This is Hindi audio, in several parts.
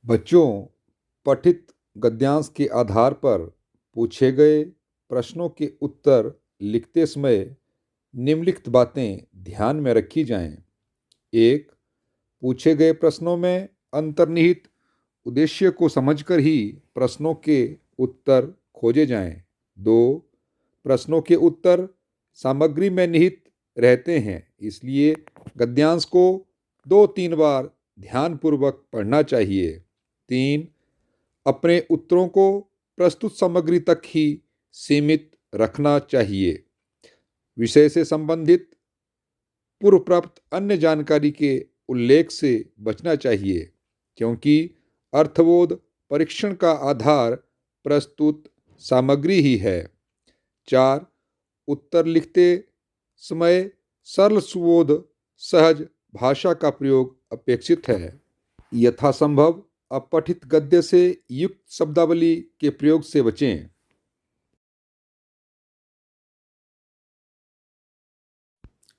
बच्चों, पठित गद्यांश के आधार पर पूछे गए प्रश्नों के उत्तर लिखते समय निम्नलिखित बातें ध्यान में रखी जाएं। 1. पूछे गए प्रश्नों में अंतर्निहित उद्देश्य को समझकर ही प्रश्नों के उत्तर खोजे जाएं। 2. प्रश्नों के उत्तर सामग्री में निहित रहते हैं, इसलिए गद्यांश को 2-3 बार ध्यानपूर्वक पढ़ना चाहिए। 3. अपने उत्तरों को प्रस्तुत सामग्री तक ही सीमित रखना चाहिए। विषय से संबंधित पूर्व प्राप्त अन्य जानकारी के उल्लेख से बचना चाहिए, क्योंकि अर्थबोध परीक्षण का आधार प्रस्तुत सामग्री ही है। 4. उत्तर लिखते समय सरल सुबोध सहज भाषा का प्रयोग अपेक्षित है। यथासंभव अपठित गद्य से युक्त शब्दावली के प्रयोग से बचें।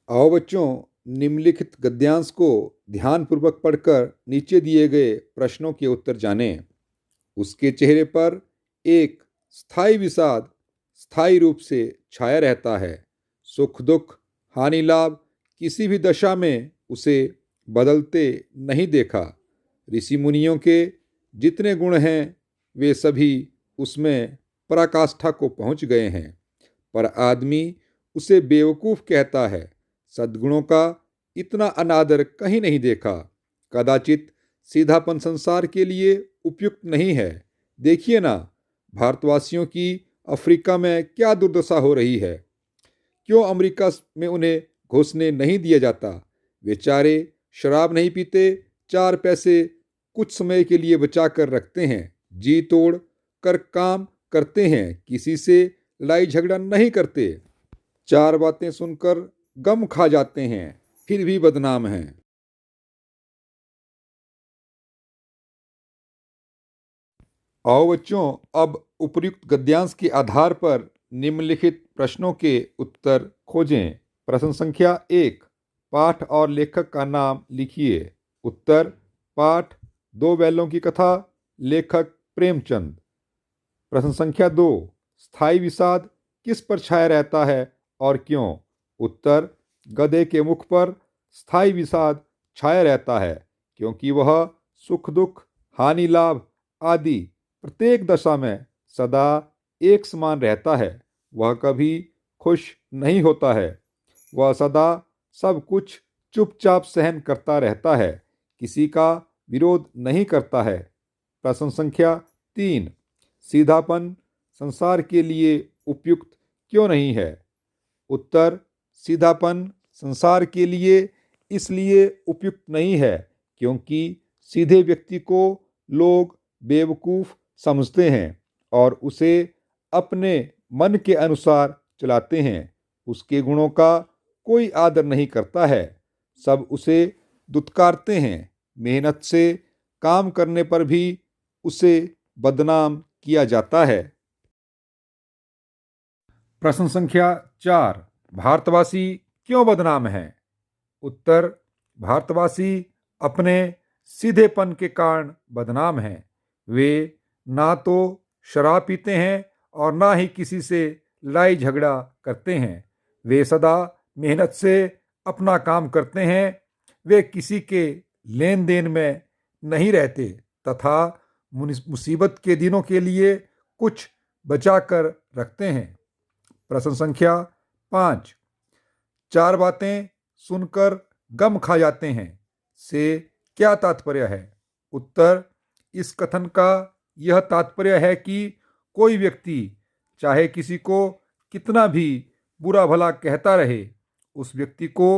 आओ बच्चों, निम्नलिखित गद्यांश को ध्यानपूर्वक पढ़कर नीचे दिए गए प्रश्नों के उत्तर जानें। उसके चेहरे पर एक स्थायी विषाद स्थायी रूप से छाया रहता है। सुख दुख हानि लाभ किसी भी दशा में उसे बदलते नहीं देखा। ऋषि मुनियों के जितने गुण हैं वे सभी उसमें पराकाष्ठा को पहुंच गए हैं, पर आदमी उसे बेवकूफ़ कहता है। सद्गुणों का इतना अनादर कहीं नहीं देखा। कदाचित सीधापन संसार के लिए उपयुक्त नहीं है। देखिए ना, भारतवासियों की अफ्रीका में क्या दुर्दशा हो रही है। क्यों अमेरिका में उन्हें घुसने नहीं दिया जाता? बेचारे शराब नहीं पीते, 4 पैसे कुछ समय के लिए बचा कर रखते हैं, जी तोड़ कर काम करते हैं, किसी से लड़ाई झगड़ा नहीं करते। 4 बातें सुनकर गम खा जाते हैं, फिर भी बदनाम हैं। आओ बच्चों, अब उपर्युक्त गद्यांश के आधार पर निम्नलिखित प्रश्नों के उत्तर खोजें। प्रश्न संख्या 1. पाठ और लेखक का नाम लिखिए। उत्तर: पाठ 2 बैलों की कथा, लेखक प्रेमचंद। प्रश्न संख्या 2. स्थायी विषाद किस पर छाया रहता है और क्यों? उत्तर: गधे के मुख पर स्थायी विषाद छाया रहता है, क्योंकि वह सुख दुख हानि लाभ आदि प्रत्येक दशा में सदा एक समान रहता है। वह कभी खुश नहीं होता है। वह सदा सब कुछ चुपचाप सहन करता रहता है, किसी का विरोध नहीं करता है। प्रश्न संख्या 3. सीधापन संसार के लिए उपयुक्त क्यों नहीं है? उत्तर: सीधापन संसार के लिए इसलिए उपयुक्त नहीं है क्योंकि सीधे व्यक्ति को लोग बेवकूफ़ समझते हैं और उसे अपने मन के अनुसार चलाते हैं। उसके गुणों का कोई आदर नहीं करता है, सब उसे दुत्कारते हैं। मेहनत से काम करने पर भी उसे बदनाम किया जाता है। प्रश्न संख्या 4. भारतवासी क्यों बदनाम हैं? उत्तर: भारतवासी अपने सीधेपन के कारण बदनाम हैं। वे ना तो शराब पीते हैं और ना ही किसी से लड़ाई झगड़ा करते हैं। वे सदा मेहनत से अपना काम करते हैं। वे किसी के लेन देन में नहीं रहते तथा मुसीबत के दिनों के लिए कुछ बचा कर रखते हैं। प्रश्न संख्या 5. 4 बातें सुनकर गम खा जाते हैं से क्या तात्पर्य है? उत्तर: इस कथन का यह तात्पर्य है कि कोई व्यक्ति चाहे किसी को कितना भी बुरा भला कहता रहे, उस व्यक्ति को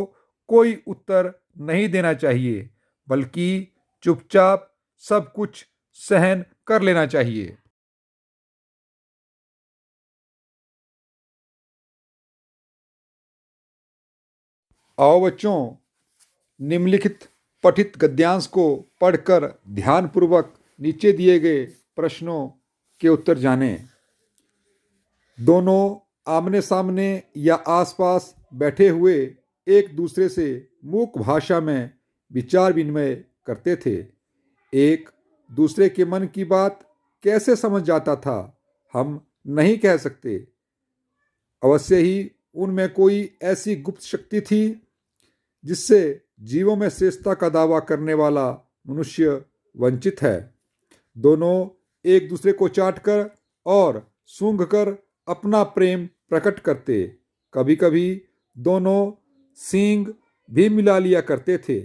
कोई उत्तर नहीं देना चाहिए, बल्कि चुपचाप सब कुछ सहन कर लेना चाहिए। आओ बच्चों, निम्नलिखित पठित गद्यांश को पढ़कर ध्यानपूर्वक नीचे दिए गए प्रश्नों के उत्तर जानें। दोनों आमने सामने या आसपास बैठे हुए एक दूसरे से मूक भाषा में विचार विनिमय करते थे। एक दूसरे के मन की बात कैसे समझ जाता था, हम नहीं कह सकते। अवश्य ही उनमें कोई ऐसी गुप्त शक्ति थी जिससे जीवों में श्रेष्ठता का दावा करने वाला मनुष्य वंचित है। दोनों एक दूसरे को चाटकर और सूंघकर अपना प्रेम प्रकट करते। कभी कभी दोनों सींग भी मिला लिया करते थे,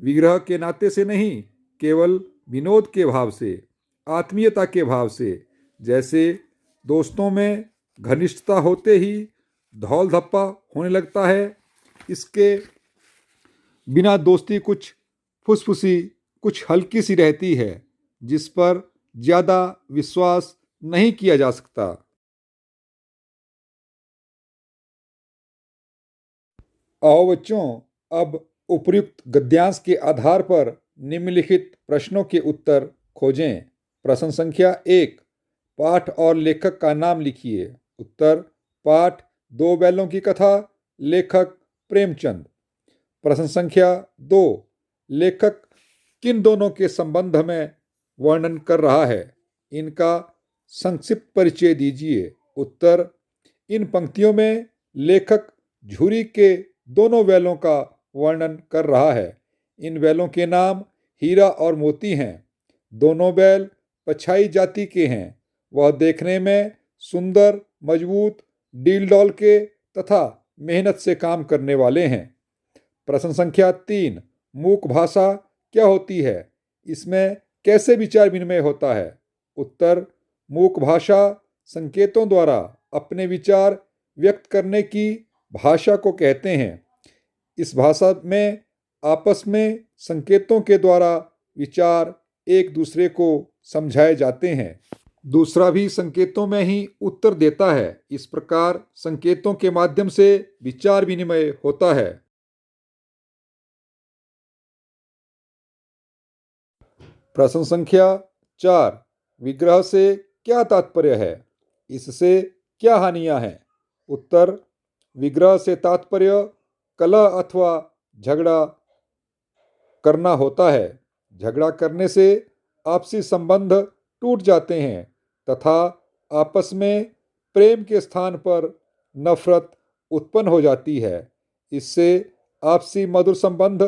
विग्रह के नाते से नहीं, केवल विनोद के भाव से, आत्मीयता के भाव से। जैसे दोस्तों में घनिष्ठता होते ही धौल धप्पा होने लगता है। इसके बिना दोस्ती कुछ फुसफुसी, कुछ हल्की सी रहती है, जिस पर ज़्यादा विश्वास नहीं किया जा सकता। आओ बच्चों, अब उपर्युक्त गद्यांश के आधार पर निम्नलिखित प्रश्नों के उत्तर खोजें। प्रश्न संख्या 1, पाठ और लेखक का नाम लिखिए। उत्तर: पाठ दो बैलों की कथा, लेखक प्रेमचंद। प्रश्न संख्या 2, लेखक किन दोनों के संबंध में वर्णन कर रहा है, इनका संक्षिप्त परिचय दीजिए। उत्तर: इन पंक्तियों में लेखक झुरी के दोनों बैलों का वर्णन कर रहा है। इन बैलों के नाम हीरा और मोती हैं। दोनों बैल पछाई जाति के हैं। वह देखने में सुंदर, मजबूत, डील डॉल के तथा मेहनत से काम करने वाले हैं। प्रश्न संख्या 3, मूक भाषा क्या होती है, इसमें कैसे विचार विनिमय होता है। उत्तर: मूक भाषा संकेतों द्वारा अपने विचार व्यक्त करने की भाषा को कहते हैं। इस भाषा में आपस में संकेतों के द्वारा विचार एक दूसरे को समझाए जाते हैं। दूसरा भी संकेतों में ही उत्तर देता है। इस प्रकार संकेतों के माध्यम से विचार विनिमय होता है। प्रश्न संख्या 4, विग्रह से क्या तात्पर्य है, इससे क्या हानियां हैं। उत्तर: विग्रह से तात्पर्य कलह अथवा झगड़ा करना होता है। झगड़ा करने से आपसी संबंध टूट जाते हैं तथा आपस में प्रेम के स्थान पर नफरत उत्पन्न हो जाती है। इससे आपसी मधुर संबंध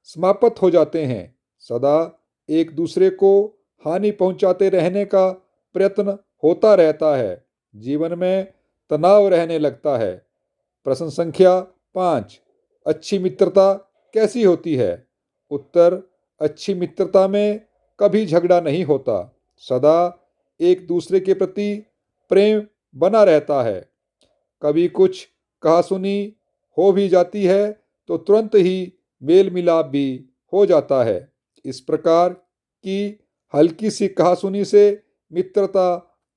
समाप्त हो जाते हैं। सदा एक दूसरे को हानि पहुंचाते रहने का प्रयत्न होता रहता है। जीवन में तनाव रहने लगता है। प्रश्न संख्या 5, अच्छी मित्रता कैसी होती है। उत्तर: अच्छी मित्रता में कभी झगड़ा नहीं होता। सदा एक दूसरे के प्रति प्रेम बना रहता है। कभी कुछ कहासुनी हो भी जाती है तो तुरंत ही मेल मिलाप भी हो जाता है। इस प्रकार की हल्की सी कहासुनी से मित्रता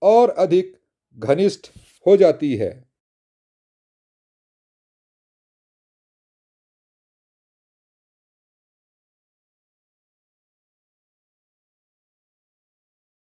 और अधिक घनिष्ठ हो जाती है।